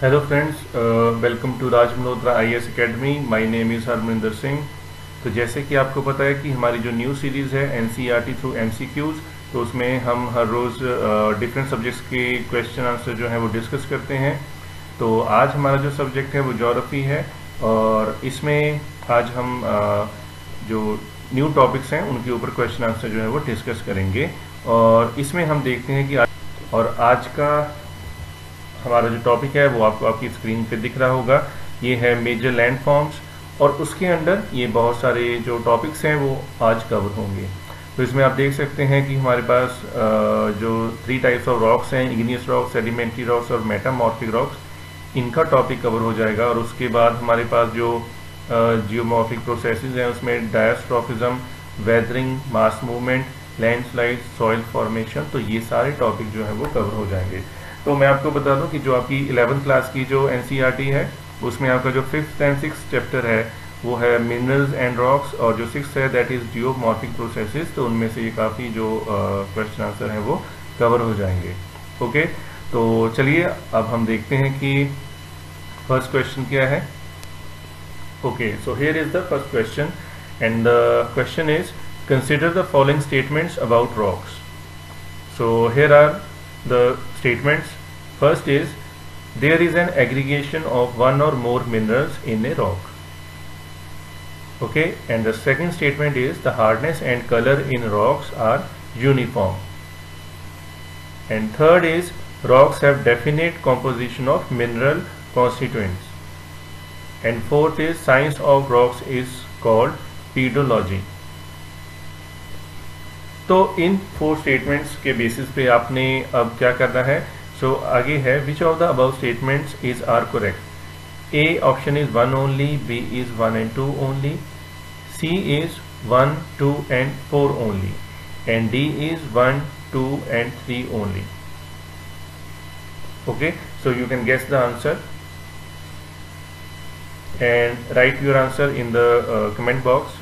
Hello friends, welcome to Raj Malhotra IAS academy. My name is Harminder Singh. तो जैसे कि आपको पता है कि हमारी जो न्यू सीरीज़ है एनसीईआरटी थ्रू एमसीक्यूज़, तो उसमें हम हर रोज़ डिफरेंट सब्जेक्ट्स के क्वेश्चन आंसर जो हैं वो डिस्कस करते हैं। तो आज हमारा जो सब्जेक्ट है वो ज्योग्राफी है, और इसमें आज हम जो न्यू टॉपिक्स हैं उनके ऊपर क्वेश्चन आंसर जो है वो डिस्कस करेंगे। और इसमें हम देखते हैं कि आज का हमारा जो टॉपिक है वो आपको आपकी स्क्रीन पे दिख रहा होगा। ये है मेजर लैंड फॉर्म्स, और उसके अंडर ये बहुत सारे जो टॉपिक्स हैं वो आज कवर होंगे। तो इसमें आप देख सकते हैं कि हमारे पास जो 3 टाइप्स ऑफ रॉक्स हैं, इग्नियस रॉक्स, सेडिमेंट्री रॉक्स और मेटामॉर्फिक रॉक्स, इनका टॉपिक कवर हो जाएगा। और उसके बाद हमारे पास जो जियोमॉर्फिक प्रोसेसेस हैं उसमें diastrophism, weathering, mass movement, landslide, soil formation, तो ये सारे टॉपिक जो हैं वो कवर हो जाएंगे। तो मैं आपको बता दूं कि जो आपकी 11th क्लास की जो एनसीईआरटी है उसमें आपका जो 5th एंड 6th चैप्टर है वो है मिनरल्स एंड रॉक्स, और जो 6th है दैट इज़ जियोमॉर्फिक प्रोसेसेस। तो उनमें से ये काफ़ी जो क्वेश्चन आंसर हैं वो कवर हो जाएंगे। ओके, तो चलिए अब हम देखते हैं कि फर्स्ट क्वेश्चन क्या है। Okay, so here is the first question, and the question is consider the following statements about rocks. So here are the statements. First is there is an aggregation of one or more minerals in a rock. Okay, and the second statement is the hardness and color in rocks are uniform. And third is rocks have definite composition of mineral constituents. And fourth is science of rocks is called pedology. तो इन 4 statements के basis पे आपने अब क्या करना है। So आगे है which of the above statements is are correct. A option is 1 only, B is 1 and 2 only, C is 1, 2 and 4 only, and D is 1, 2 and 3 only. Okay, so you can guess the answer and write your answer in the comment box.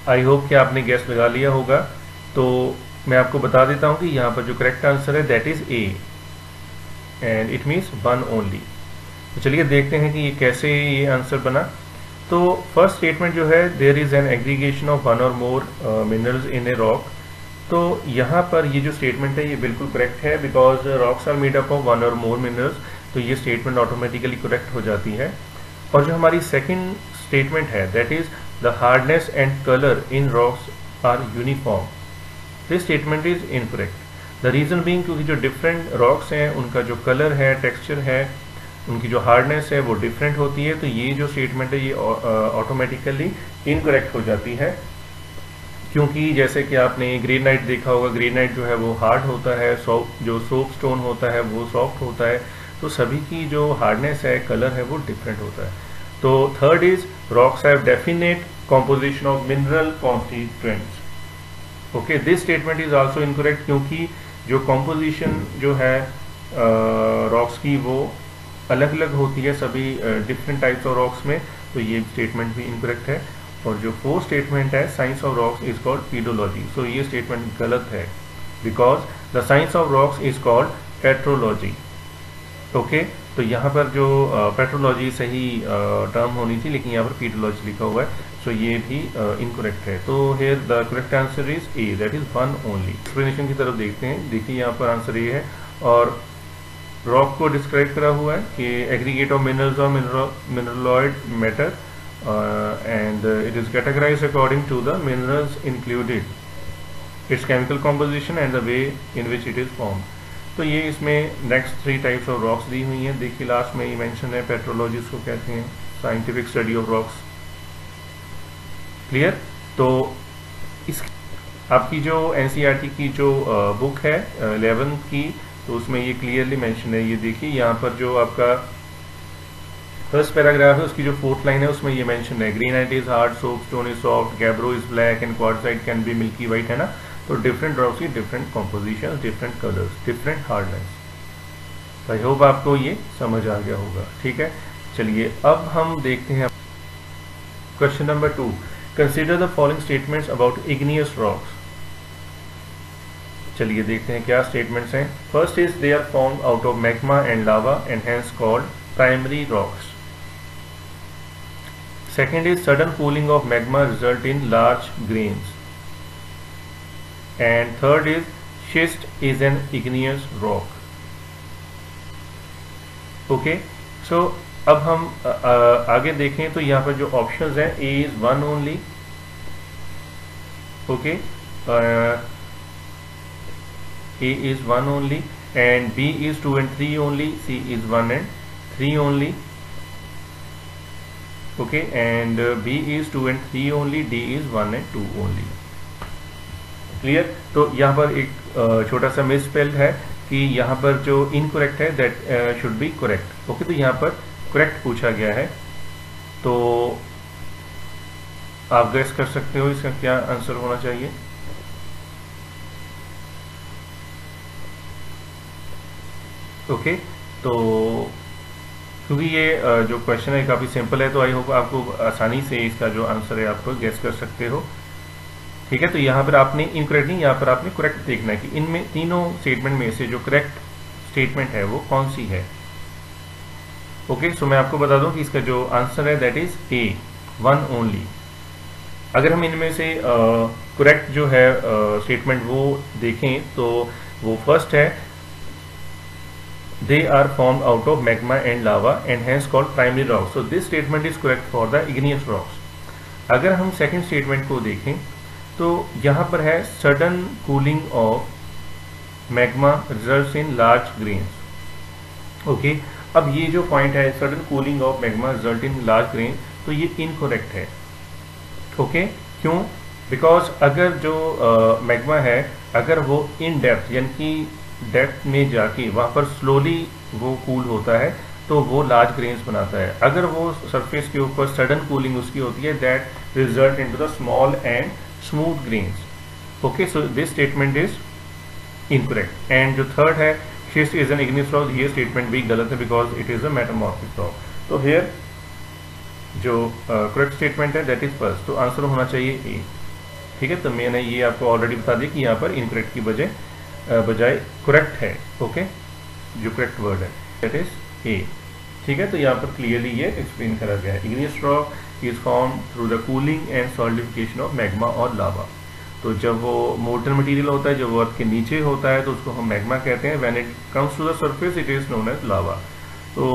I hope कि आपने gas लगा लिया होगा। तो मैं आपको बता देता हूं कि यहाँ पर जो करेक्ट आंसर है that is a, and it means 1 only. तो चलिए देखते हैं कि ये कैसे ये आंसर बना। तो फर्स्ट स्टेटमेंट जो है there is an aggregation of 1 or more minerals in a rock. तो यहाँ पर ये जो स्टेटमेंट है ये बिल्कुल करेक्ट है, because rocks are made up of 1 or more minerals. तो ये स्टेटमेंट ऑटोमेटिकली करेक्ट हो जाती है। और जो हमारी सेकेंड स्टेटमेंट है that is the hardness and color in rocks are uniform. This statement is incorrect. The reason being क्योंकि जो different rocks हैं उनका जो color है, texture है, उनकी जो hardness है वो different होती है। तो ये जो statement है ये automatically incorrect हो जाती है, क्योंकि जैसे कि आपने ग्रेनाइट देखा होगा, ग्रेनाइट जो है वो हार्ड होता है, जो सोप स्टोन होता है वो सॉफ्ट होता है। तो सभी की जो हार्डनेस है, कलर है, वो डिफरेंट होता है। तो third is rocks have definite composition of mineral constituents. Okay, this statement is also incorrect, क्योंकि जो कॉम्पोजिशन जो है रॉक्स की वो अलग अलग होती है सभी डिफरेंट टाइप्स ऑफ रॉक्स में। तो ये स्टेटमेंट भी इनकरेक्ट है। और जो फोर्थ स्टेटमेंट है science of rocks is called pedology, so ये स्टेटमेंट गलत है, because the science of rocks is called petrology. Okay, तो यहाँ पर जो पेट्रोलॉजी सही टर्म होनी थी, लेकिन यहाँ पर पीडोलॉजी लिखा हुआ है, सो ये भी इनकरेक्ट है। तो here the correct answer is A, that is 1 only. Explanation की तरफ देखते हैं। देखिए यहाँ पर आंसर ये है, और रॉक को डिस्क्राइब करा हुआ है कि एग्रीगेट ऑफ मिनरल्स और मिनरलॉइड matter, and it is categorized according to the minerals included, its chemical composition and the way in which it is formed. तो ये इसमें नेक्स्ट 3 टाइप्स ऑफ रॉक्स दी हुई हैं। देखिए लास्ट में ये मेंशन है, पेट्रोलॉजी को कहते हैं, scientific study of rocks. Clear? तो इस आपकी जो एनसीईआरटी की जो बुक है 11 की, तो उसमें ये क्लियरली मेंशन है। ये देखिए यहाँ पर जो आपका फर्स्ट पैराग्राफ है उसकी जो 4th लाइन है उसमें ये मेंशन है, granite is hard, soap stone is soft, gabbro is black and quartzite can be milky white, है ना। तो डिफरेंट रॉक्स की different composition, different colours, different hardness. I hope आपको ये समझ आ गया होगा। ठीक है, चलिए अब हम देखते हैं question number 2। Consider the following statements about igneous rocks. चलिए देखते हैं क्या स्टेटमेंट्स हैं। First is they are formed out of magma and lava and hence called primary rocks. Second is sudden cooling of magma result in large grains. And third is schist is an igneous rock. Okay, so अब हम आगे देखें तो यहाँ पर जो options हैं, A is 1 only. Okay, A is 1 only and B is 2 and 3 only, C is 1 and 3 only. Okay, and B is 2 and 3 only, D is 1 and 2 only. Clear? तो यहाँ पर एक छोटा सा मिसस्पेल्ड है कि यहाँ पर जो इनकरेक्ट है that should be correct. Okay, तो यहाँ पर करेक्ट पूछा गया है, तो आप गेस कर सकते हो इसका क्या आंसर होना चाहिए। ओके, तो क्योंकि ये जो क्वेश्चन है काफ़ी सिंपल है, तो आई होप आपको आसानी से इसका जो आंसर है आप गेस कर सकते हो। ठीक है, तो यहाँ पर आपने इनकरेक्ट नहीं, यहाँ पर आपने करेक्ट देखना है कि इनमें तीनों स्टेटमेंट में से जो करेक्ट स्टेटमेंट है वो कौन सी है। ओके, सो मैं आपको बता दूं कि इसका जो आंसर है दैट इज A, 1 ओनली। अगर हम इनमें से करेक्ट जो है स्टेटमेंट वो देखें तो वो फर्स्ट है they are formed out of magma and lava and hence called primary rocks. So this statement is correct for the igneous rocks. अगर हम सेकंड स्टेटमेंट को देखें तो यहाँ पर है sudden cooling of magma results in large grains. Okay, अब ये जो पॉइंट है sudden cooling of magma result in large grains, तो ये इनकरेक्ट है। ओके, क्यों? बिकॉज अगर जो मैग्मा है अगर वो इन डेप्थ यानी कि डेप्थ में जाके वहाँ पर स्लोली वो कूल होता है तो वो लार्ज ग्रेन्स बनाता है। अगर वो सरफेस के ऊपर सडन कूलिंग उसकी होती है that result into the small and smooth grains. Okay, so this statement is incorrect. And जो थर्ड है schist is an igneous rock, ये स्टेटमेंट भी गलत है because it is a metamorphic rock. तो हियर जो करेक्ट स्टेटमेंट है that is first, तो आंसर होना चाहिए ए। ठीक है, तो मैंने ये आपको ऑलरेडी बता दिया कि यहाँ पर इनकरेक्ट की बजाय करेक्ट है। ओके, जो करेक्ट वर्ड है दैट इज ए। ठीक है, तो यहाँ पर क्लियरली ये एक्सप्लेन करा गया है। Igneous rock is form through the cooling and solidification of magma और लावा। तो जब वो मोल्टन मटेरियल होता है, जब वो अर्थ के नीचे होता है तो उसको हम मैग्मा कहते हैं। When it comes to the surface it is known as lava. तो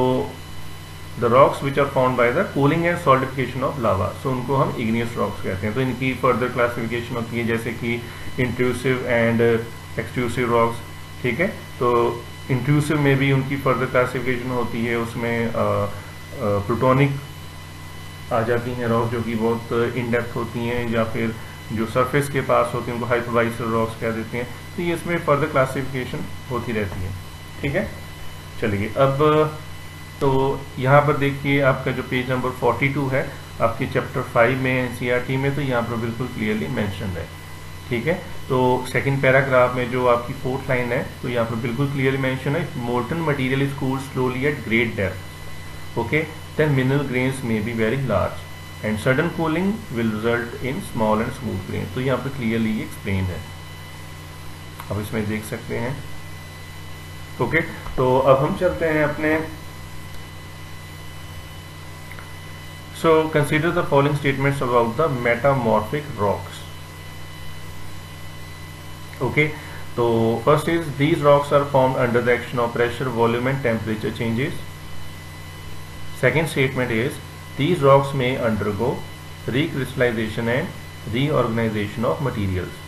the rocks which are found by the cooling and solidification of lava, so उनको हम इग्नियस रॉक्स कहते हैं। तो इनकी फर्दर क्लासिफिकेशन होती है जैसे कि इंट्रूसिव एंड एक्सट्रूसिव रॉक्स। ठीक है, तो इंट्रूसिव में भी उनकी फर्दर क्लासिफिकेशन होती है, उसमें प्लूटोनिक आ जाती हैं रॉक्स जो कि बहुत इन डेप्थ होती हैं, या फिर जो सरफेस के पास होती हैं उनको हाइपरबाइसल रॉक्स कह देते हैं। तो ये इसमें फर्दर क्लासिफिकेशन होती रहती है। ठीक है, चलिए अब तो यहाँ पर देखिए आपका जो पेज नंबर 42 है आपके चैप्टर 5 में एनसीईआरटी में, तो यहाँ पर बिल्कुल क्लियरली मेंशन है। ठीक है, तो सेकंड पैराग्राफ में जो आपकी फोर्थ लाइन है तो यहाँ पर बिल्कुल क्लियरली मेंशन है, molten material is cooled slowly at great depth, okay, then mineral grains may be very large and sudden cooling will result in small and smooth grain. तो यहाँ पर क्लियरली एक्सप्लेन है, अब इसमें देख सकते हैं। ओके, तो अब हम चलते हैं अपने So consider the following statements about the metamorphic rocks. Okay, so first is these rocks are formed under the action of pressure, volume and temperature changes. Second statement is these rocks may undergo recrystallization and reorganization of materials.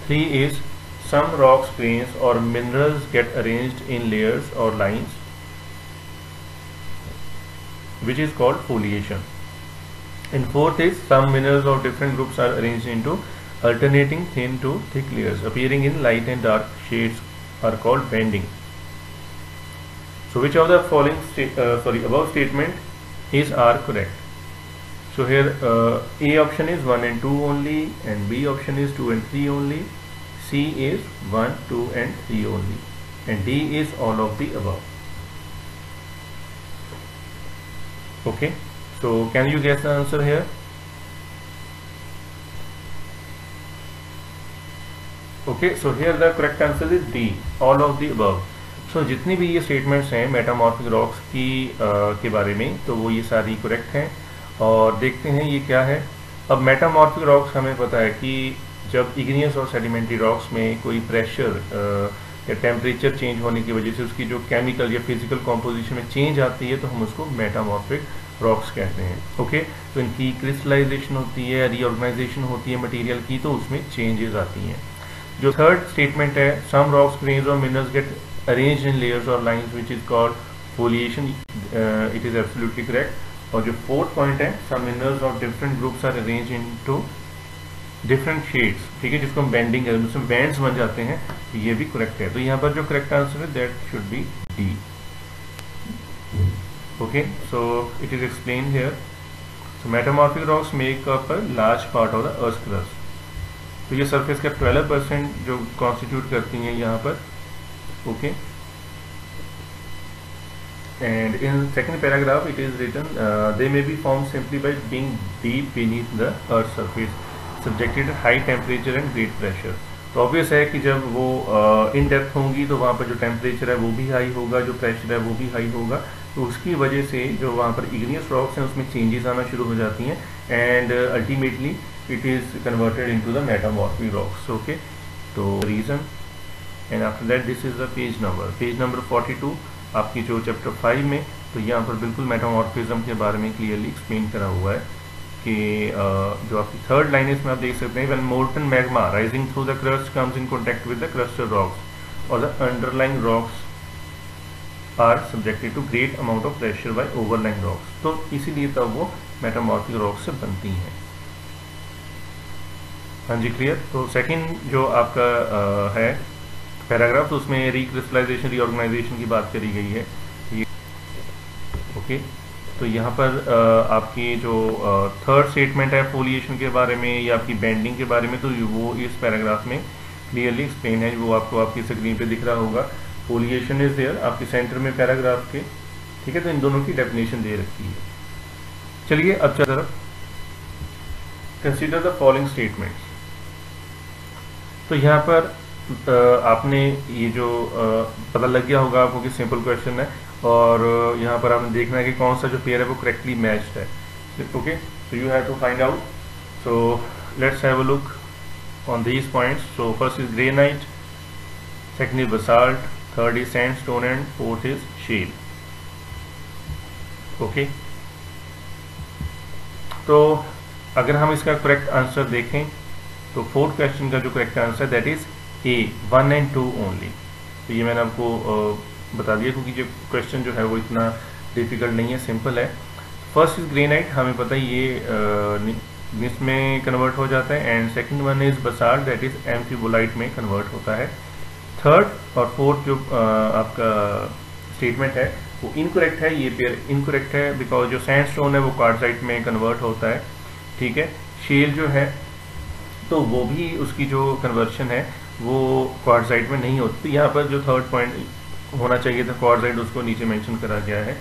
3 is some rocks, grains or minerals get arranged in layers or lines, which is called foliation. And fourth is some minerals of different groups are arranged into alternating thin to thick layers appearing in light and dark shades are called bending. So which of the following above statement are correct? So here A option is 1 and 2 only, and B option is 2 and 3 only, C is 1, 2 and 3 only, and D is all of the above. Okay, so can you guess the answer here? Okay, so here the correct answer is D, all of the above. So जितनी भी ये statements हैं metamorphic rocks की के बारे में, तो वो ये सारी करेक्ट हैं। और देखते हैं ये क्या है। अब मेटामॉर्फिक रॉक्स हमें पता है कि जब इग्नियस और सेडिमेंट्री रॉक्स में कोई प्रेशर या टेम्परेचर चेंज होने की वजह से उसकी जो केमिकल या फिजिकल कॉम्पोजिशन में चेंज आती है, तो हम उसको मेटामॉर्फिक रॉक्स कहते हैं। ओके, तो इनकी क्रिस्टलाइजेशन होती है, रीऑर्गेनाइजेशन होती है मटेरियल की, तो उसमें चेंजेस आती हैं। जो थर्ड स्टेटमेंट है, सम रॉक्स, ग्रेन्स और minerals get arranged in layers और lines which is called foliation, it is absolutely correct. और जो फोर्थ पॉइंट है, some minerals of different groups are arranged into different shades, ठीक है, जिसको हम बैंडिंग है, उसमें बैंड्स बन जाते हैं, तो ये भी करेक्ट है। तो यहाँ पर जो करेक्ट आंसर है that should be D. Okay, so it is explain here. So metamorphic rocks make up a large part of the earth crust. तो ये सरफेस का 12% जो कॉन्स्टिट्यूट करती हैं यहाँ पर। Okay, and in second paragraph it is written they may be formed simply by being deep beneath the earth's surface subjected to high temperature and great pressure। तो obvious है कि जब वो इन डेप्थ होंगी तो वहाँ पर जो टेम्परेचर है वो भी हाई होगा, जो प्रेशर है वो भी हाई होगा, तो उसकी वजह से जो वहाँ पर इग्नियस रॉक्स हैं उसमें चेंजेस आना शुरू हो जाती हैं, and ultimately it is converted into the metamorphic rocks. Okay, तो reason, and after that this is the page number 42 आपकी जो चैप्टर 5 में। तो यहाँ पर बिल्कुल मेटामॉर्फिज्म के बारे में क्लियरली एक्सप्लेन करा हुआ है कि जो आपकी थर्ड लाइन है इसमें आप देख सकते हैं, when molten magma rising through the crust comes in contact with the crustal rocks और the underlying rocks are subjected to great amount of pressure by overlying rocks. तो इसीलिए तब वो मेटामॉर्फिक रॉक्स से बनती हैं। हाँ जी, क्लियर। तो सेकंड जो आपका है पैराग्राफ, तो उसमें रिक्रिस्टलाइजेशन, रीऑर्गेनाइजेशन की बात करी गई है ये। ओके, तो यहाँ पर आपकी जो थर्ड स्टेटमेंट है फोलिएशन के बारे में या आपकी बैंडिंग के बारे में, तो वो इस पैराग्राफ में क्लियरली एक्सप्लेन है, वो आपको आपकी स्क्रीन पे दिख रहा होगा। फोलिएशन इज देयर आपके सेंटर में पैराग्राफ के, ठीक है। तो इन दोनों की डेफिनेशन दे रखी है। चलिए अब तरफ कंसीडर द फॉलोइंग स्टेटमेंट्स। तो यहाँ पर आपने ये जो पता लग गया होगा आपको कि सिंपल क्वेश्चन है, और यहाँ पर आपने देखना है कि कौन सा जो पेयर है वो करेक्टली मैच्ड है। Okay, so you have to find out. So let's have a look on these points. So first is granite, second is basalt, third is sandstone and fourth is shale. Okay, तो अगर हम इसका correct answer देखें तो fourth question का जो correct answer that is a, 1 and 2 only. तो ये मैंने आपको बता दिया क्योंकि जो क्वेश्चन जो है वो इतना डिफिकल्ट नहीं है, सिंपल है। फर्स्ट इज ग्रेनाइट, हमें पता है ये ग्नीस में कन्वर्ट हो जाता है, and second one is basalt that is amphibolite में कन्वर्ट होता है। थर्ड और फोर्थ जो आपका स्टेटमेंट है वो इनकरेक्ट है, ये पेयर इनकरेक्ट है बिकॉज जो सैंडस्टोन है वो क्वार्टजाइट में कन्वर्ट होता है, ठीक है। शेल जो है तो वो भी उसकी जो कन्वर्शन है वो क्वार्टजाइट में नहीं होती। यहाँ पर जो थर्ड पॉइंट होना चाहिए था क्वार्टजाइट, उसको नीचे मेंशन करा गया है,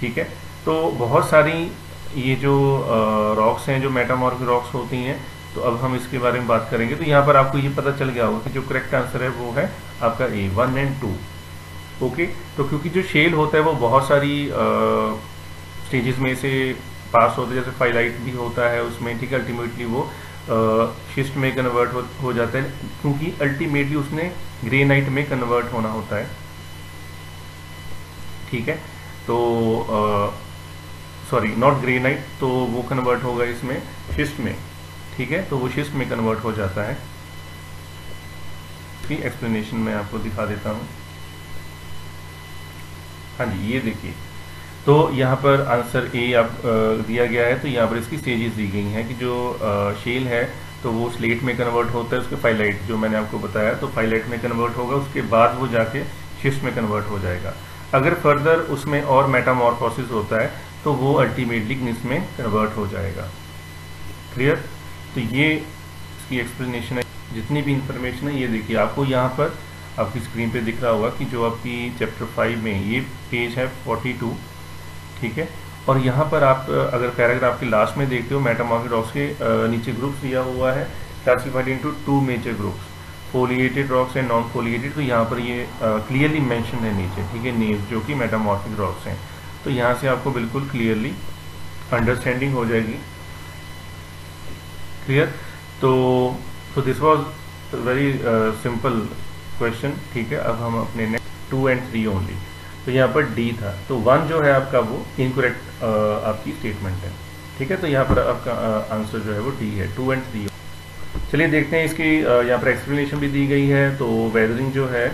ठीक है। तो बहुत सारी ये जो रॉक्स हैं जो मेटामॉर्फिक रॉक्स होती हैं, तो अब हम इसके बारे में बात करेंगे। तो यहाँ पर आपको ये पता चल गया होगा कि जो करेक्ट आंसर है वो है आपका ए, 1 and 2। ओके, तो क्योंकि जो शेल होता है वो बहुत सारी स्टेजेस में से पास होता है, जैसे फाइलाइट भी होता है उसमें, ठीक है। अल्टीमेटली वो शिस्ट में कन्वर्ट हो जाता है क्योंकि अल्टीमेटली उसने ग्रेनाइट में कन्वर्ट होना होता है, ठीक है। तो सॉरी नॉट ग्रेनाइट, तो वो कन्वर्ट होगा इसमें शिस्ट में, ठीक है। तो वो शिस्ट में कन्वर्ट हो जाता है। इसकी एक्सप्लेनेशन मैं आपको दिखा देता हूँ। हाँ जी, ये देखिए, तो यहाँ पर आंसर ए आप दिया गया है। तो यहाँ पर इसकी स्टेजेस दी गई हैं कि जो शेल है तो वो स्लेट में कन्वर्ट होता है, उसके फाइलाइट जो मैंने आपको बताया, तो फाइलाइट में कन्वर्ट होगा, उसके बाद वो जाके शिस्ट में कन्वर्ट हो जाएगा। अगर फर्दर उसमें और मेटामॉर्फोसिस होता है तो वो अल्टीमेटली ग्नीस में कन्वर्ट हो जाएगा। क्लियर? तो ये इसकी एक्सप्लेनेशन है। जितनी भी इंफॉर्मेशन है ये देखिए, आपको यहाँ पर आपकी स्क्रीन पे दिख रहा होगा कि जो आपकी चैप्टर 5 में ये पेज है 42, ठीक है। और यहाँ पर आप अगर पैराग्राफ के लास्ट में देखते हो, मेटामॉर्फिक रॉक्स के नीचे ग्रुप्स दिया हुआ है, classified into 2 major groups. Foliated rocks and non foliated, तो यहाँ पर ये क्लियरली मेंशन है नीचे, ठीक है, नेम्स जो कि मेटामॉर्फिक रॉक्स हैं। तो यहाँ से आपको बिल्कुल क्लियरली अंडरस्टैंडिंग हो जाएगी। क्लियर? तो this was very simple question, ठीक है। अब हम अपने नेक्स्ट 2 and 3 ओनली। तो यहाँ पर डी था, तो 1 जो है आपका वो इनकरेक्ट आपकी स्टेटमेंट है, ठीक है। तो यहाँ पर आपका आंसर जो है वो डी है, 2 and 3। चलिए देखते हैं इसकी यहाँ पर एक्सप्लेनेशन भी दी गई है। तो वेदरिंग जो है,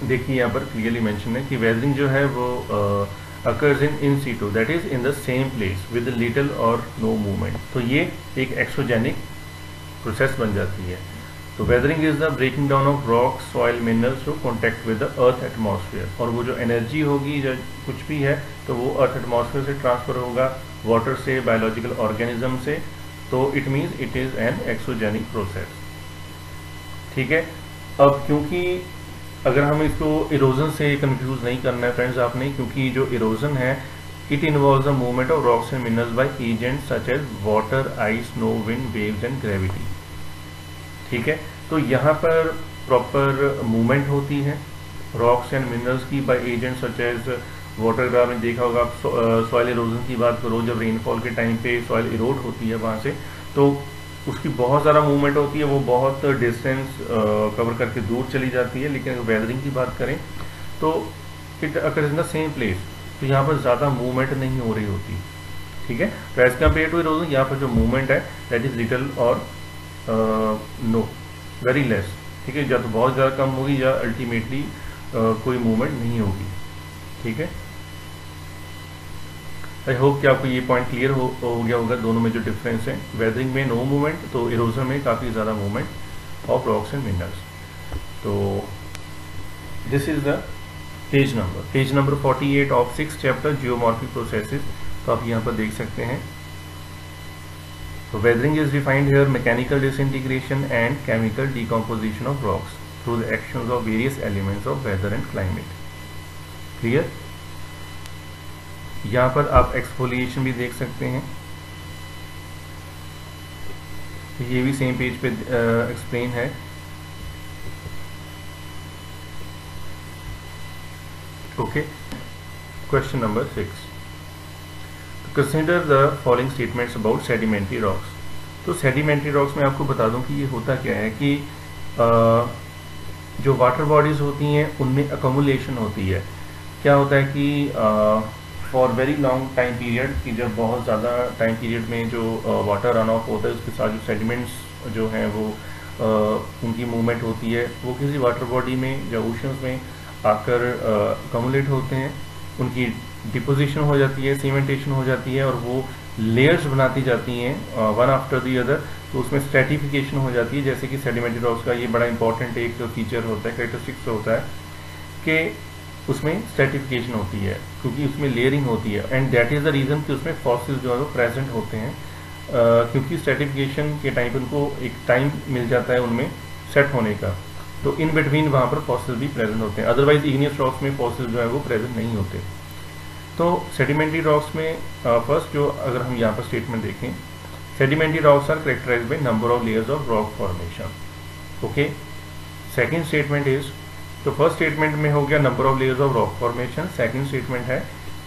देखिए यहाँ पर क्लियरली मेंशन है कि वेदरिंग जो है वो occurs in situ, that is in the same place with little or no movement। तो ये एक एक्सोजेनिक प्रोसेस बन जाती है। तो weathering is the breaking down of rock soil minerals to contact with the earth atmosphere, और वो जो एनर्जी होगी जो कुछ भी है तो वो अर्थ एटमॉस्फेयर से ट्रांसफर होगा, वाटर से, बायोलॉजिकल ऑर्गेनिज्म से। तो it means it is an exogenic process, ठीक है। अब क्योंकि अगर हम इसको इरोजन से कंफ्यूज नहीं करना है फ्रेंड्स आपने, क्योंकि जो इरोजन है it involves the movement of rocks and minerals by agents such as water, ice, snow, wind, waves and gravity, ठीक है। तो यहाँ पर प्रॉपर मूवमेंट होती है रॉक्स एंड मिनरल्स की by agents such as water. अगर आपने देखा होगा, आप सॉइल इरोजन की बात करो, जब रेनफॉल के टाइम पे सॉइल इरोड होती है वहाँ से, तो उसकी बहुत ज़्यादा मूवमेंट होती है, वो बहुत डिस्टेंस कवर करके दूर चली जाती है। लेकिन अगर वेदरिंग की बात करें तो it occurs in the same place, तो यहाँ पर ज़्यादा मूवमेंट नहीं हो रही होती, ठीक है। तो एज कम्पेयर टू इरोजन यहाँ पर जो मूवमेंट है दैट इज़ लिटल और नो, वेरी लेस, ठीक है। या तो बहुत ज़्यादा कम होगी या अल्टीमेटली कोई मूवमेंट नहीं होगी, ठीक है। आई होप कि आपको ये पॉइंट क्लियर हो गया होगा, दोनों में जो डिफरेंस है। वेदरिंग में नो मूवमेंट, तो इरोजन में काफ़ी ज़्यादा movement of rocks and minerals. तो this is the page number 48 of 6th chapter geomorphic processes. तो आप यहाँ पर देख सकते हैं। तो weathering is defined here mechanical disintegration and chemical decomposition of rocks through the actions of various elements of weather and climate. Clear? यहाँ पर आप एक्सफोलिएशन भी देख सकते हैं, ये भी सेम पेज पे एक्सप्लेन है। Okay, question number 6, consider the following statements about sedimentary rocks. तो सेडिमेंट्री रॉक्स में आपको बता दूं कि ये होता क्या है कि जो वाटर बॉडीज होती हैं उनमें अकोमुलेशन होती है। क्या होता है कि for very long time period, कि जब बहुत ज़्यादा टाइम पीरियड में जो वाटर रन ऑफ होता है उसके साथ जो सेडिमेंट्स जो हैं वो उनकी मूवमेंट होती है, वो किसी वाटर बॉडी में या ओशंस में आकर अकोमुलेट होते हैं, उनकी डिपोजिशन हो जाती है, सीमेंटेशन हो जाती है और वो लेयर्स बनाती जाती हैं वन आफ्टर दी अदर। तो उसमें स्ट्रेटिफिकेशन हो जाती है। जैसे कि सेडिमेंट्री रॉक्स का ये बड़ा इंपॉर्टेंट एक फीचर होता है, कैरेक्टरिस्टिक्स होता है कि उसमें स्ट्रेटिफिकेशन होती है, क्योंकि उसमें लेयरिंग होती है। And that is the reason कि उसमें फॉसिल्स जो है वो प्रेजेंट होते हैं, क्योंकि स्ट्रेटिफिकेशन के टाइम पर उनको एक टाइम मिल जाता है उनमें सेट होने का। तो इन बिटवीन वहाँ पर फॉसिल्स भी प्रेजेंट होते हैं। अदरवाइज इग्नियस रॉक्स में फॉसिल्स जो है वो प्रेजेंट नहीं होते। तो सेडिमेंट्री रॉक्स में फर्स्ट जो अगर हम यहाँ पर स्टेटमेंट देखें, sedimentary rocks are characterised by number of layers of rock formation. Okay, second statement is, तो फर्स्ट स्टेटमेंट में हो गया number of layers of rock formation. Second statement है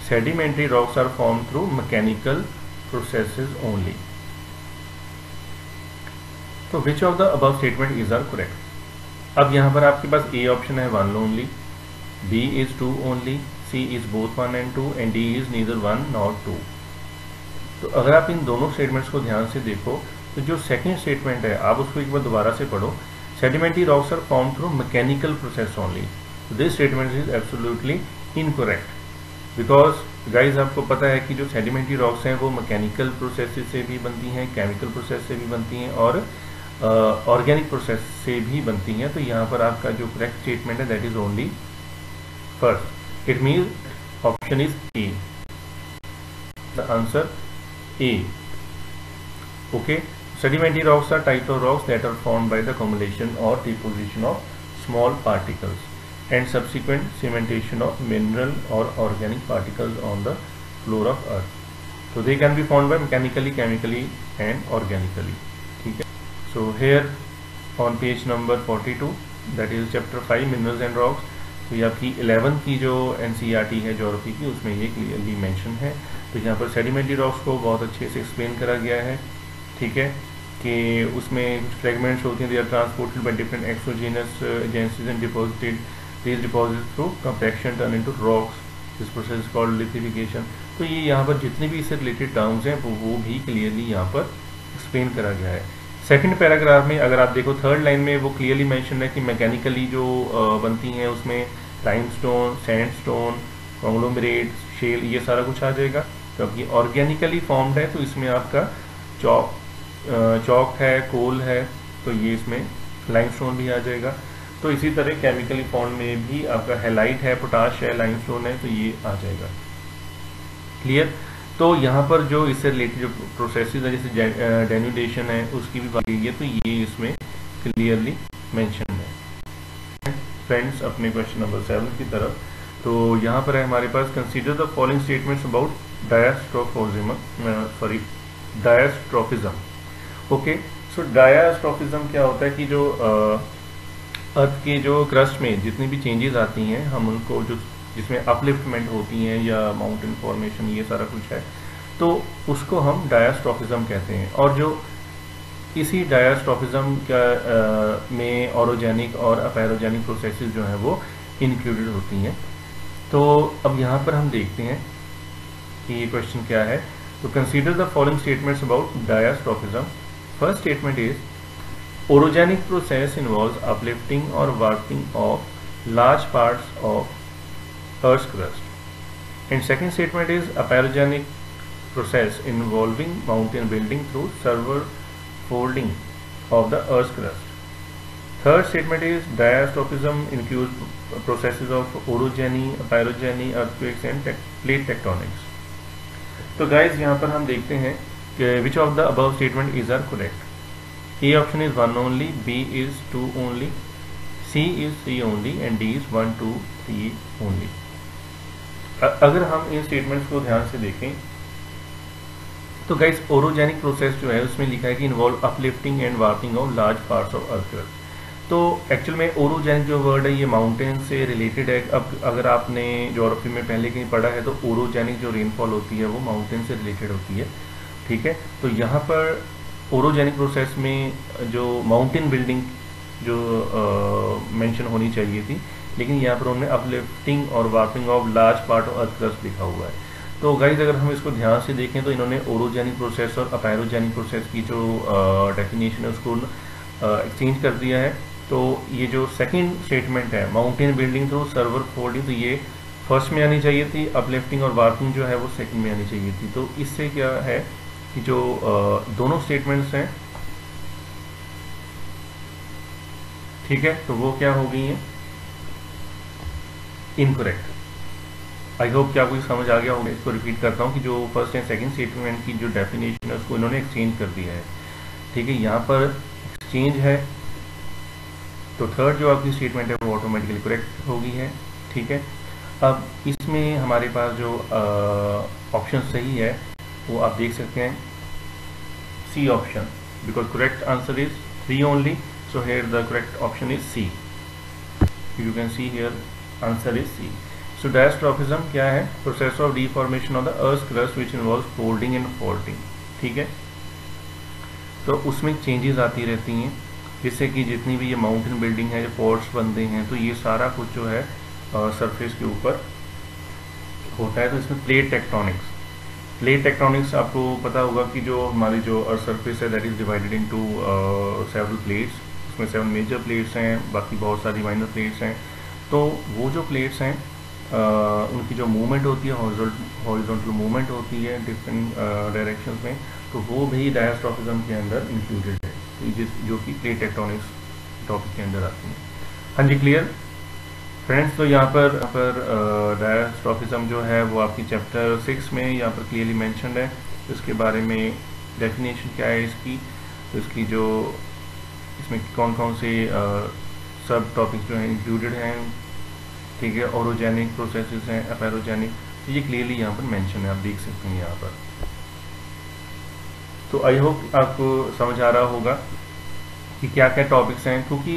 sedimentary rocks are form through mechanical processes only. तो which of the above statement is are correct. अब यहाँ पर आपके पास ए ऑप्शन है 1 only, B is 2 only, C is both 1 and 2 and D is neither 1 nor 2। तो अगर आप इन दोनों स्टेटमेंट्स को ध्यान से देखो तो जो सेकंड स्टेटमेंट है आप उसको एक बार दोबारा से पढ़ो, sedimentary rocks are form through mechanical process only. This statement is absolutely incorrect, because guys आपको पता है कि जो सेडिमेंट्री रॉक्स हैं वो मैकेनिकल प्रोसेस से भी बनती हैं, केमिकल प्रोसेस से भी बनती हैं और ऑर्गेनिक प्रोसेस से भी बनती हैं। तो यहाँ पर आपका जो करेक्ट स्टेटमेंट है that is only first. It means option is A. The answer A. Okay. Sedimentary rocks are types of rocks that are formed by the accumulation or deposition of small particles and subsequent cementation of mineral or organic particles on the floor of earth. So they can be formed by mechanically, chemically and organically. ठीक है. So here on page number 42, that is chapter 5 minerals and rocks. तो ये आपकी 11 की जो NCERT है geography की, उसमें ये क्लियरली मेंशन है। तो यहाँ पर सेडिमेंट्री रॉक्स को बहुत अच्छे से एक्सप्लेन करा गया है, ठीक है, कि उसमें कुछ फ्रेगमेंट्स होती हैं, they are transported by different exogenous agencies and deposited, these deposit through compaction turn into rocks, this process is called lithification. तो ये यहाँ पर जितने भी इससे रिलेटेड टर्म्स हैं वो भी क्लियरली यहाँ पर एक्सप्लेन करा गया है। सेकंड पैराग्राफ में अगर आप देखो, थर्ड लाइन में वो क्लियरली मेंशन है कि मैकेनिकली जो बनती हैं उसमें लाइमस्टोन, सैंडस्टोन, कॉन्ग्लोमरेट, शेल, ये सारा कुछ आ जाएगा। तो अब ये ऑर्गेनिकली फॉर्म्ड है, तो इसमें आपका चॉक है, कोल है, तो ये इसमें लाइमस्टोन भी आ जाएगा। तो इसी तरह केमिकली फॉर्म में भी आपका हैलाइट है, पोटाश है, लाइमस्टोन है, तो ये आ जाएगा। क्लियर। तो यहाँ पर जो इससे रिलेटेड जो प्रोसेसेस है, जैसे डेन्यूडेशन है, उसकी भी बात की है, तो ये इसमें क्लियरली मेंशन है। फ्रेंड्स, अपने क्वेश्चन नंबर 7 की तरफ। तो यहाँ पर है हमारे पास, consider the following statements about diastrophism. Okay, so diastrophism क्या होता है कि जो अर्थ के जो क्रस्ट में जितनी भी चेंजेस आती हैं, हम उनको जो जिसमें अपलिफ्टमेंट होती हैं या माउंटेन फॉर्मेशन, ये सारा कुछ है, तो उसको हम डायस्ट्रोफिज्म कहते हैं। और जो इसी डायस्ट्रोफिज्म का में ऑरोजेनिक और अपैरोजेनिक प्रोसेसेस जो हैं वो इंक्लूडेड होती हैं। तो अब यहाँ पर हम देखते हैं कि ये क्वेश्चन क्या है। तो consider the following statements about diastrophism. First statement is, orogenic process involves uplifting or warping of large parts of Earth's crust. And second statement is aperogenic process involving mountain building through several folding of the Earth's crust. Third statement is diastrophism includes processes of orogeny, aperogeny, earthquakes and plate tectonics. तो guys यहाँ पर हम देखते हैं कि which of the above statement is are correct. A option is 1 only, B is 2 only, C is 3 only and D is 1, 2, 3 only. अगर हम इन statements को ध्यान से देखें तो गाइस, ओरोजेनिक प्रोसेस जो है उसमें लिखा है कि involve uplifting and warping of large parts of earth crust. तो एक्चुअल में ओरोजेनिक जो वर्ड है ये माउंटेन से रिलेटेड है। अब अगर आपने ज्योग्राफी में पहले कहीं पढ़ा है तो ओरोजेनिक जो रेनफॉल होती है वो माउंटेन से रिलेटेड होती है, ठीक है। तो यहाँ पर ओरोजेनिक प्रोसेस में जो माउंटेन बिल्डिंग जो मेंशन होनी चाहिए थी, लेकिन यहाँ पर उन्होंने अपलिफ्टिंग और warping of large part of earth crust लिखा हुआ है। तो गाइस, अगर हम इसको ध्यान से देखें तो इन्होंने ओरोजेनिक प्रोसेस और अपैरोजेनिक प्रोसेस की जो डेफिनेशन है उसको एक्सचेंज कर दिया है। तो ये जो सेकंड स्टेटमेंट है, mountain building through server folding, तो ये फर्स्ट में आनी चाहिए थी, अपलिफ्टिंग और वार्पिंग जो है वो सेकंड में आनी चाहिए थी। तो इससे क्या है कि जो दोनों स्टेटमेंट्स हैं, ठीक है, तो वो क्या हो गई हैं, इनकरेक्ट। आई होप कि आपको समझ आ गया होगा। इसको रिपीट करता हूँ कि जो फर्स्ट एंड सेकंड स्टेटमेंट की जो डेफिनेशन है उसको इन्होंने एक्सचेंज कर दिया है, ठीक है, यहाँ पर एक्सचेंज है। तो थर्ड जो आपकी स्टेटमेंट है वो ऑटोमेटिकली करेक्ट हो गई है, ठीक है। अब इसमें हमारे पास जो ऑप्शन सही है वो आप देख सकते हैं, C option, because correct answer is 3 only, so here the correct option is C. You can see here answer is C. So diastrophism क्या है, process of deformation of the earth crust which involves folding and faulting, ठीक है। तो उसमें changes आती रहती हैं, जिससे कि जितनी भी ये माउंटेन बिल्डिंग है, जो फोर्ट्स बनते हैं, तो ये सारा कुछ जो है सरफेस के ऊपर होता है। तो इसमें प्लेट टेक्टोनिक्स आपको पता होगा कि जो हमारी जो अर्थ सरफेस है that is divided into several plates. उसमें 7 मेजर प्लेट्स हैं, बाकी बहुत सारी माइनर प्लेट्स हैं। तो वो जो प्लेट्स हैं उनकी जो मूवमेंट होती है, हॉरिजॉन्टल मूवमेंट होती है डिफरेंट डायरेक्शंस में, तो वो भी डायस्ट्रोफिज्म के अंदर इंक्लूडेड है, जो कि प्लेट टेक्टोनिक्स टॉपिक के अंदर आती है। हाँ जी, क्लियर फ्रेंड्स। तो यहाँ पर डायस्ट्रोफिज्म जो है वो आपकी चैप्टर 6 में यहाँ पर क्लियरली मेंशन्ड है। इसके बारे में डेफिनेशन क्या है इसकी, तो इसकी जो इसमें कौन कौन से सब टॉपिक्स जो हैं इंक्लूडेड हैं, ठीक है, ओरोजेनिक प्रोसेसेस हैं, अपैरोजेनिक, तो ये क्लियरली यहाँ पर मेंशन है, आप देख सकते हैं यहाँ पर। तो आई होप आपको समझ आ रहा होगा कि क्या क्या टॉपिक्स हैं, क्योंकि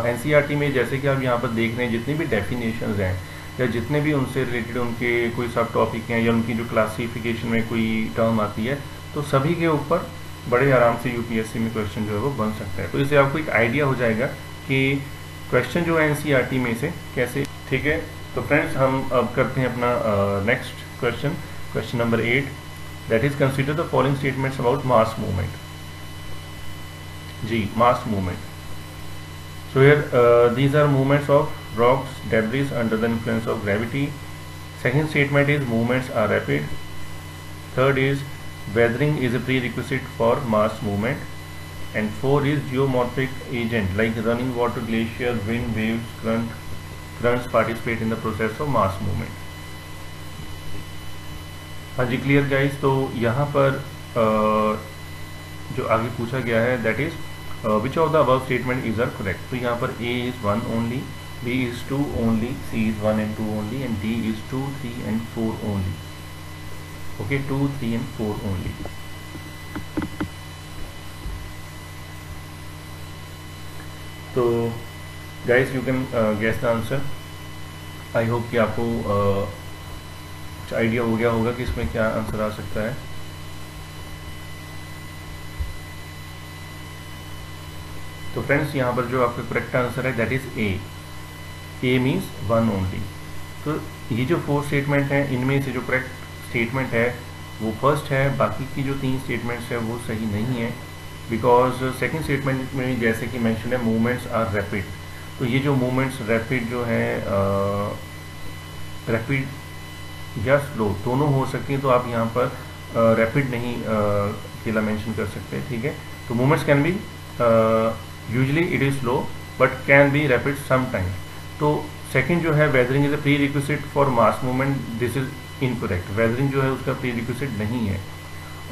एनसीईआरटी में जैसे कि आप यहाँ पर देख रहे हैं जितनी भी डेफिनेशंस हैं या जितने भी उनसे रिलेटेड उनके कोई सब टॉपिक हैं या उनकी जो क्लासिफिकेशन में कोई टर्म आती है, तो सभी के ऊपर बड़े आराम से यूपीएससी में क्वेश्चन जो है वो बन सकता है। तो इससे आपको एक आइडिया हो जाएगा कि क्वेश्चन जो है एनसीईआरटी में से कैसे। ठीक है, तो फ्रेंड्स हम अब करते हैं अपना next question, question number 8, that is consider the following statements about mass movement. जी, mass movement. So here these are movements of rocks, debris under the influence of gravity. Second statement is movements are rapid. Third is weathering is a prerequisite for mass movement. And four is geomorphic agent like running water, glacier, wind, waves, currents participate in the process of mass movement. हाँ जी, clear guys. तो यहाँ पर जो आगे पूछा गया है that is which of the above statement is are correct। तो यहाँ पर A is 1 only, B is 2 only, C is 1 and 2 only, and D is 2, 3 and 4 only। Okay, 2, 3 and 4 only। तो guys you can guess the answer। I hope कि आपको कुछ idea हो गया होगा कि इसमें क्या आंसर आ सकता है। तो फ्रेंड्स यहाँ पर जो आपका करेक्ट आंसर है that is a means 1 only. तो ये जो 4 स्टेटमेंट हैं इनमें से जो करेक्ट स्टेटमेंट है वो फर्स्ट है, बाकी की जो 3 स्टेटमेंट्स है वो सही नहीं है, बिकॉज सेकंड स्टेटमेंट में जैसे कि मेंशन है मूवमेंट्स आर रैपिड। तो ये जो मूवमेंट्स रैपिड जो है रैपिड या स्लो दोनों हो सकती हैं, तो आप यहाँ पर रैपिड नहीं अकेला मेंशन कर सकते। ठीक है, तो movements can be usually it is slow but can be rapid sometime. तो सेकंड जो है weathering is a pre requisite for mass movement, this is incorrect, weathering जो है उसका प्री रिक्विजिट नहीं है।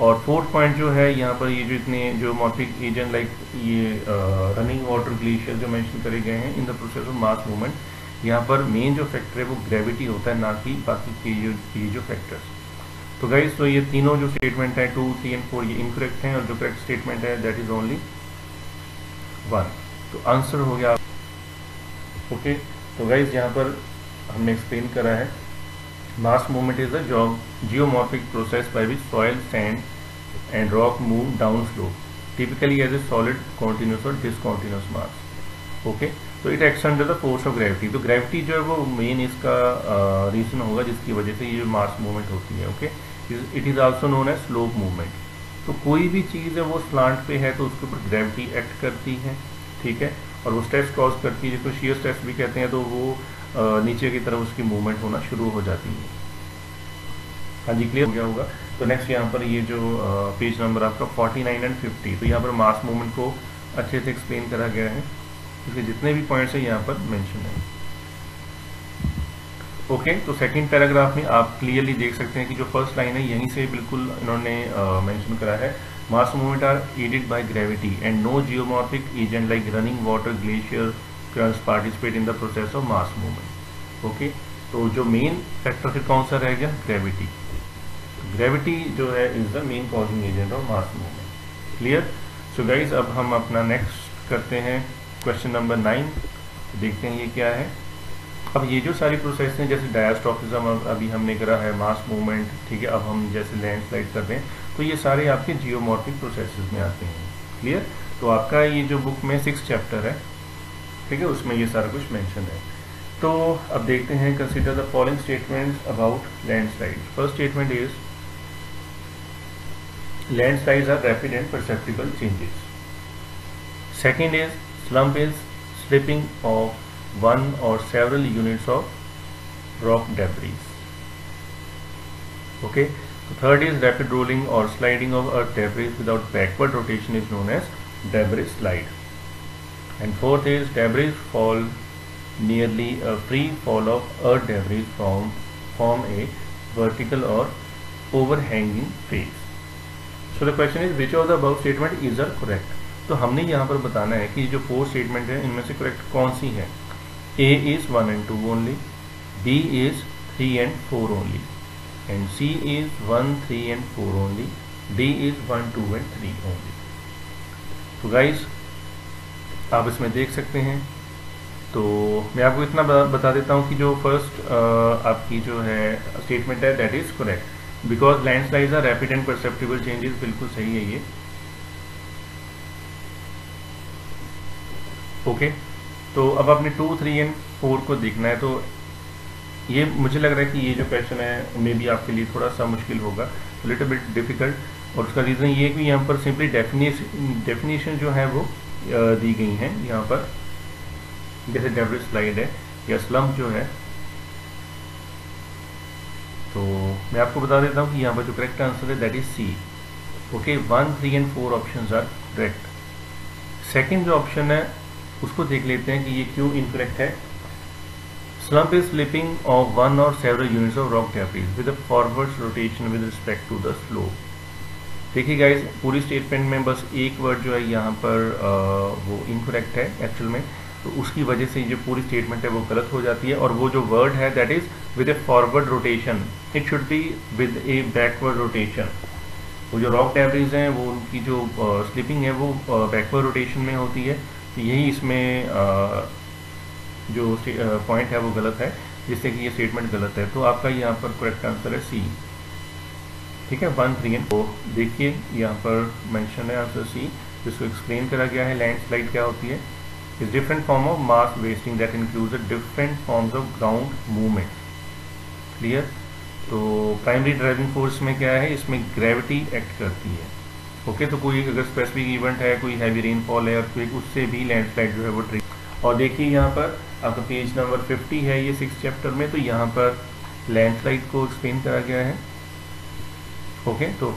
और फोर्थ पॉइंट जो है यहाँ पर ये जो इतने जो मॉर्फिक एजेंट लाइक ये रनिंग वाटर, ग्लेशियर जो मेंशन करे गए हैं इन the process of mass movement, यहाँ पर मेन जो फैक्टर है वो ग्रेविटी होता है, ना कि बाकी के ये जो फैक्टर्स। तो गाइस तो ये तीनों जो स्टेटमेंट है 2, 3 and 4 ये इनकरेक्ट हैं, और जो करेक्ट स्टेटमेंट है दैट इज ओनली 1। तो आंसर हो गया। ओके, तो गाइज यहाँ पर हमने एक्सप्लेन करा है mass movement is the geomorphic process by which soil, sand and rock move down slope typically as a solid, continuous और डिसकॉन्टिन्यूस मास। ओके, तो it acts under the force of gravity. तो gravity जो है वो main इसका reason होगा जिसकी वजह से ये जो मास मूवमेंट होती है। Okay, it is also known as slope movement. तो कोई भी चीज़ है वो स्लांट पे है तो उसके ऊपर ग्रेविटी एक्ट करती है। ठीक है, और वो स्ट्रेस कॉज करती है जिसको शियर स्ट्रेस भी कहते हैं, तो वो नीचे की तरफ उसकी मूवमेंट होना शुरू हो जाती है। हाँ जी, क्लियर हो गया होगा। तो नेक्स्ट यहाँ पर ये जो पेज नंबर आपका 49 and 50, तो यहाँ पर मास मूवमेंट को अच्छे से एक्सप्लेन करा गया है, इसके जितने भी पॉइंट्स हैं यहाँ पर मेंशन है। ओके, तो सेकंड पैराग्राफ में आप क्लियरली देख सकते हैं कि जो फर्स्ट लाइन है यहीं से बिल्कुल इन्होंने मेंशन करा है, mass movement are aided by gravity and no geomorphic agent like running water, glacier, currents participate in the process of mass movement. Okay, तो जो मेन फैक्टर फिर कौन सा रह गया, ग्रेविटी। ग्रेविटी जो है is the main causing agent of mass movement. Clear. So guys अब हम अपना नेक्स्ट करते हैं क्वेश्चन नंबर 9, देखते हैं ये क्या है। अब ये जो सारी प्रोसेस हैं जैसे डायस्ट्रॉफिज्म अभी हमने करा है, मास मूवमेंट, ठीक है, अब हम जैसे लैंडस्लाइड कर रहे हैं, तो ये सारे आपके जियोमॉर्फिक प्रोसेसेस में आते हैं। क्लियर। तो आपका ये जो बुक में 6 चैप्टर है, ठीक है, उसमें ये सारा कुछ मेंशन है। तो अब देखते हैं, consider the following statements about landslide. First statement is landslides are rapid and perceptible changes. Second is slump is slipping of one or several units of rock debris. Okay. So third is rapid rolling or sliding of earth debris without backward rotation is known as debris slide. And fourth is debris fall nearly a free fall of earth debris form a vertical or overhanging face. So the question is which of the above statement is the correct। तो हमने यहाँ पर बताना है कि जो 4 statement है इनमें से करेक्ट कौन सी है। A is 1 and 2 only, B is 3 and 4 only, and C is 1, 3 and 4 only, D is 1, 2 and 3 only। तो गाइज आप इसमें देख सकते हैं। तो मैं आपको इतना बता देता हूँ कि जो फर्स्ट आपकी जो है स्टेटमेंट है that is correct, because landslides are rapid and perceptible changes, बिल्कुल सही है ये। ओके, तो अब आपने 2, 3 एंड 4 को देखना है। तो ये मुझे लग रहा है कि ये जो क्वेश्चन है मे बी आपके लिए थोड़ा सा मुश्किल होगा, लिटिल बिट डिफिकल्ट, और उसका रीज़न ये है कि यहाँ पर सिंपली डेफिनेशन जो है वो दी गई हैं यहाँ पर, जैसे डेब्रिज स्लाइड है या स्लम्प जो है। तो मैं आपको बता देता हूँ कि यहाँ पर जो करेक्ट आंसर है that is C. Okay, 1, 3 and 4 options are correct. Second जो ऑप्शन है उसको देख लेते हैं कि ये क्यों इनकरेक्ट है। Slump is slipping of one और several units of rock debris with a forward rotation with respect to the slope. देखिए गाइस, पूरी स्टेटमेंट में बस एक वर्ड जो है यहाँ पर वो इनकरेक्ट है एक्चुअल में, तो उसकी वजह से जो पूरी स्टेटमेंट है वो गलत हो जाती है। और वो जो वर्ड है that is with A forward rotation, it should be with A backward rotation. वो जो रॉक डेब्रिज हैं वो उनकी जो स्लिपिंग है वो बैकवर्ड रोटेशन में होती है, तो यही इसमें जो पॉइंट है वो गलत है, जिससे कि ये स्टेटमेंट गलत है। तो आपका यहाँ पर करेक्ट आंसर है सी। ठीक है, 1, 3 एंड 4 देखिए यहाँ पर मेंशन है आंसर सी, जिसको एक्सप्लेन करा गया है। लैंडस्लाइड क्या होती है? Is different form of mass wasting that includes different forms of ground movement. Clear? तो प्राइमरी ड्राइविंग फोर्स में क्या है, इसमें ग्रेविटी एक्ट करती है। ओके, तो कोई अगर स्पेसिफिक इवेंट है, कोई हैवी रेनफॉल है, और उससे भी लैंडस्लाइड जो है वो ट्रिगर। और देखिए यहाँ पर आपका पेज नंबर 50 है ये 6th चैप्टर में, तो यहाँ पर लैंडस्लाइड को एक्सप्लेन करा गया है। ओके, तो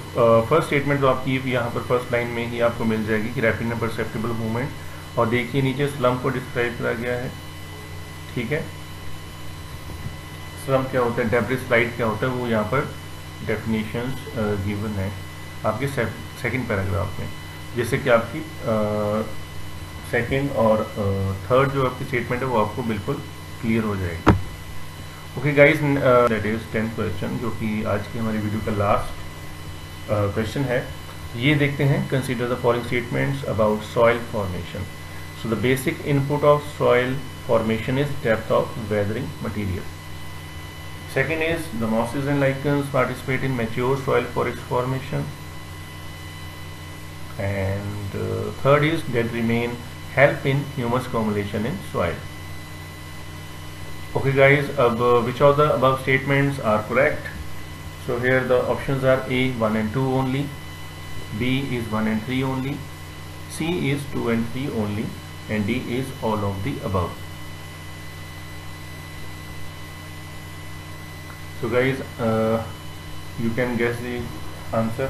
फर्स्ट स्टेटमेंट जो आपकी यहाँ पर फर्स्ट लाइन में ही आपको मिल जाएगी कि रैपिड एंड परसेप्टिबल मूवमेंट, और देखिए नीचे स्लम्प को डिस्क्राइब करा गया है। ठीक है, स्लम्प क्या होता है, डेब्रिज स्लाइड क्या होता है, वो यहाँ पर डेफिनेशंस गिवन है आपके सेकंड पैराग्राफ में, जिससे कि आपकी सेकंड और थर्ड जो आपकी स्टेटमेंट है वो आपको बिल्कुल क्लियर हो जाएगी। Okay guys, that is 10th question, जो कि आज की हमारी वीडियो का लास्ट क्वेश्चन है। ये देखते हैं, consider the following statements about soil formation. So the basic input of soil formation is depth of weathering material. Second is the mosses and lichens participate in mature soil forest formation, and third is dead remain help in humus accumulation in soil. Okay guys, which of the above statements are correct? So here the options are A 1 and 2 only, B is 1 and 3 only, C is 2 and 3 only, and D is all of the above. So guys, you can guess the answer.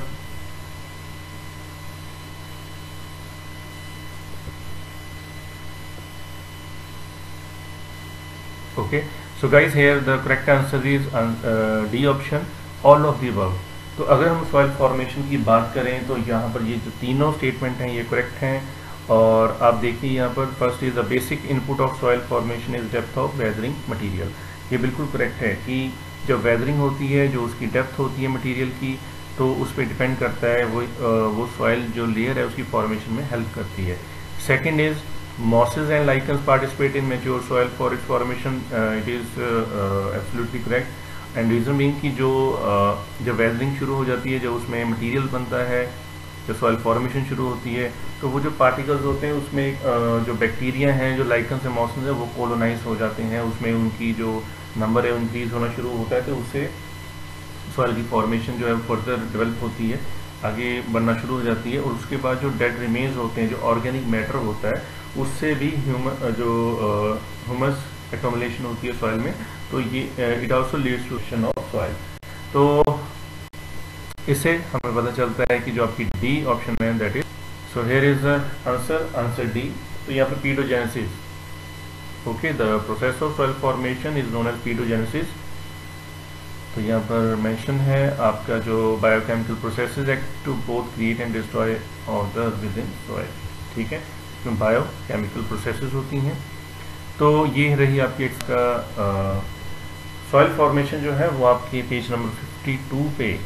Okay, so guys, here the correct answer is D option, all of the above. तो अगर हम soil formation की बात करें तो यहाँ पर ये जो तीनों स्टेटमेंट हैं ये करेक्ट हैं। और आप देखिए यहाँ पर first is the basic input of soil formation is depth of weathering material. ये बिल्कुल करेक्ट है कि जब वेदरिंग होती है, जो उसकी डेप्थ होती है मटेरियल की, तो उस पर डिपेंड करता है वो सॉइल जो लेयर है उसकी फॉर्मेशन में हेल्प करती है। Second is mosses and lichens participate in mature soil forest formation, it is absolutely correct. And reason being कि जो जब वेदरिंग शुरू हो जाती है, जब उसमें मटेरियल बनता है, जब सॉइल फॉर्मेशन शुरू होती है, तो वो जो पार्टिकल्स होते हैं उसमें जो बैक्टीरिया हैं, जो लाइकन्स एंड मॉसेस हैं, वो कोलोनाइज हो जाते हैं, उसमें उनकी जो नंबर है इंक्रीज होना शुरू होता है, तो उससे सॉइल की फॉर्मेशन जो है फर्दर डेवलप होती है, आगे बढ़ना शुरू हो जाती है। और उसके बाद जो डेड रिमेन्स होते हैं, जो ऑर्गेनिक मैटर होता है, उससे भी ह्यूमस एक्यूमुलेशन होती है सॉइल में, तो ये it also leads to action of soil. तो इससे हमें पता चलता है कि जो आपकी डी ऑप्शन है that is, so here is answer D. तो यहाँ पर pedogenesis, okay, the process of soil formation is known as pedogenesis. तो यहाँ पर मेंशन है आपका जो biochemical processes act to both create and destroy of the within soil. ठीक है, इसमें बायोकेमिकल प्रोसेसेस होती हैं। तो ये रही आपकी इसका सॉइल फॉर्मेशन जो है वो आपकी पेज नंबर 52 पे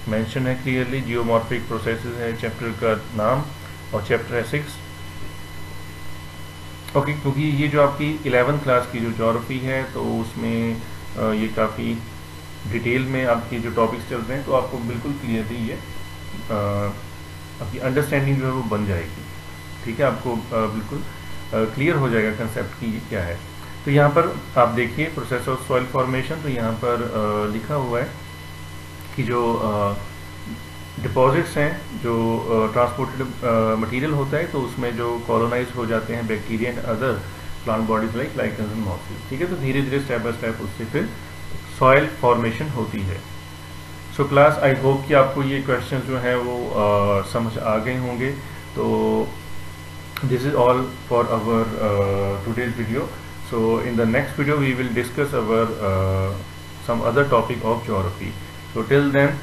मेंशन है क्लियरली। जियोमॉर्फिक प्रोसेसेस है चैप्टर का नाम, और चैप्टर है 6। ओके, क्योंकि ये जो आपकी 11th क्लास की जो ज्योग्राफी है तो उसमें ये काफ़ी डिटेल में आपके जो टॉपिक्स चल रहे हैं, तो आपको बिल्कुल क्लियरली ये आपकी अंडरस्टैंडिंग जो है वो बन जाएगी। ठीक है, आपको बिल्कुल क्लियर हो जाएगा कंसेप्ट की ये क्या है। तो यहाँ पर आप देखिए प्रोसेस ऑफ सॉइल फॉर्मेशन, तो यहाँ पर लिखा हुआ है कि जो डिपॉजिट्स हैं, जो ट्रांसपोर्टेड मटेरियल होता है, तो उसमें जो कॉलोनाइज हो जाते हैं bacteria and other plant bodies like lichens and mosses. ठीक है, तो धीरे धीरे स्टेप बाय स्टेप उससे फिर सॉइल फॉर्मेशन होती है। सो क्लास, आई होप कि आपको ये क्वेश्चन जो हैं वो समझ आ गए होंगे। तो this is all for our today's video. So in the next video we will discuss our some other topic of geography. So till then,